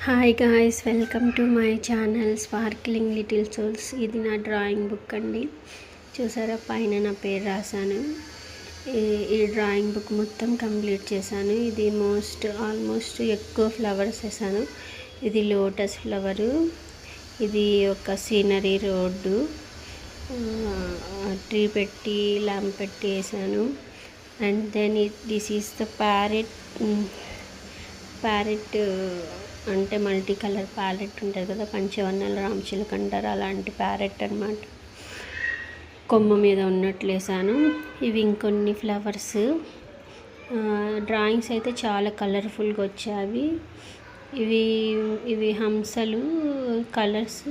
Hi guys, welcome to my channel sparkling little souls. ఇది నా drawing book అండి. చూసారా, పైన నా పేరు రాశాను. ఈ డ్రాయింగ్ బుక్ మొత్తం కంప్లీట్ చేశాను. ఇది ఆల్మోస్ట్ ఎక్కువ ఫ్లవర్స్ వేసాను. ఇది లోటస్ ఫ్లవరు, ఇది ఒక సీనరీ రోడ్డు, ట్రీ పెట్టి ల్యాంప్ పెట్టి వేసాను. And then this is the parrot అంటే మల్టీ కలర్ ప్యారెట్ ఉంటుంది కదా, పంచవర్ణాల రామచిలుక అంటారు, అలాంటి ప్యారెట్ అనమాట. కొమ్మ మీద ఉన్నట్లు వేసాను. ఇవి ఇంకొన్ని ఫ్లవర్స్. డ్రాయింగ్స్ అయితే చాలా కలర్ఫుల్గా వచ్చాయి. ఇవి హంసలు కలర్స్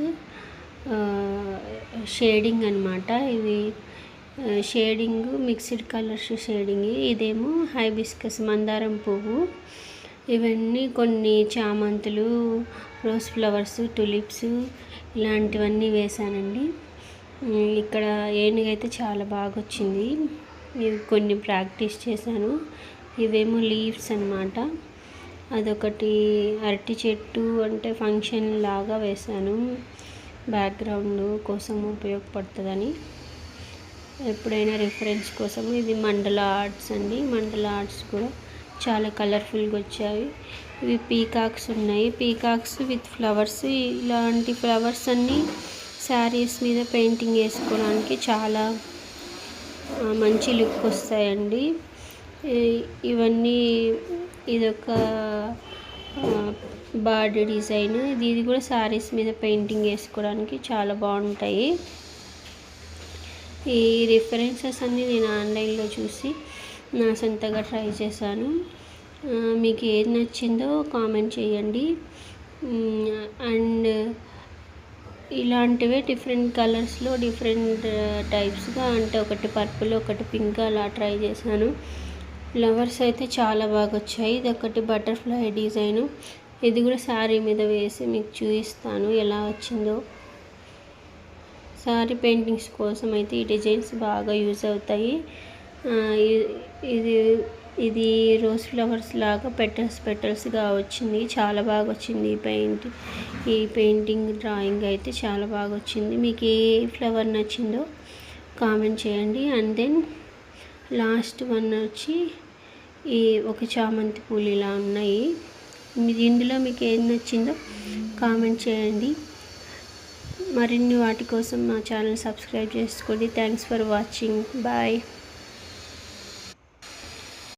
షేడింగ్ అనమాట. ఇవి షేడింగ్ మిక్స్డ్ కలర్స్ షేడింగ్. ఇదేమో హైబిస్కస్ మందారం పువ్వు. ఇవన్నీ కొన్ని చామంతులు, రోజ్ ఫ్లవర్స్, టులిప్స్ ఇలాంటివన్నీ వేసానండి. ఇక్కడ ఏనుగైతే చాలా బాగా వచ్చింది. ఇవి కొన్ని ప్రాక్టీస్ చేశాను. ఇవేమో లీవ్స్ అన్నమాట. అదొకటి అరటి చెట్టు అంటే ఫంక్షన్ లాగా వేశాను, బ్యాక్గ్రౌండ్ కోసం ఉపయోగపడుతుందని. ఎప్పుడైనా రిఫరెన్స్ కోసం. ఇది మండల ఆర్ట్స్ అండి. మండల ఆర్ట్స్ కూడా చాలా కలర్ఫుల్గా వచ్చాయి. ఇవి పీకాక్స్ ఉన్నాయి. Peacocks with flowers. ఇలాంటి ఫ్లవర్స్ అన్నీ శారీస్ మీద పెయింటింగ్ వేసుకోవడానికి చాలా మంచి లుక్ వస్తాయండి. ఇవన్నీ ఇదొక బర్డ్ డిజైన్. ఇది కూడా శారీస్ మీద పెయింటింగ్ వేసుకోవడానికి చాలా బాగుంటాయి. ఈ రిఫరెన్సెస్ అన్నీ నేను ఆన్లైన్లో చూసి నా సొంతగా ట్రై చేశాను. మీకు ఏది నచ్చిందో కామెంట్ చేయండి. అండ్ ఇలాంటివే డిఫరెంట్ కలర్స్లో డిఫరెంట్ టైప్స్గా, అంటే ఒకటి పర్పుల్ ఒకటి పింక్ అలా ట్రై చేశాను. ఫ్లవర్స్ అయితే చాలా బాగా వచ్చాయి. ఇది ఒకటి బటర్ఫ్లై డిజైను. ఇది కూడా శారీ మీద వేసి మీకు చూపిస్తాను ఎలా వచ్చిందో. శారీ పెయింటింగ్స్ కోసం అయితే ఈ డిజైన్స్ బాగా యూజ్ అవుతాయి. ఇది రోజ్ ఫ్లవర్స్ లాగా పెటల్స్గా వచ్చింది. చాలా బాగా వచ్చింది ఈ పెయింటింగ్ డ్రాయింగ్ అయితే చాలా బాగా వచ్చింది. మీకు ఏ ఫ్లవర్ నచ్చిందో కామెంట్ చేయండి. అండ్ దెన్ లాస్ట్ వన్ వచ్చి ఈ ఒక చామంతి పూలు ఇలా ఉన్నాయి. ఇందులో మీకు ఏది నచ్చిందో కామెంట్ చేయండి. మరిన్ని వాటి కోసం మా ఛానల్ సబ్స్క్రైబ్ చేసుకోండి. Thanks for watching. బాయ్.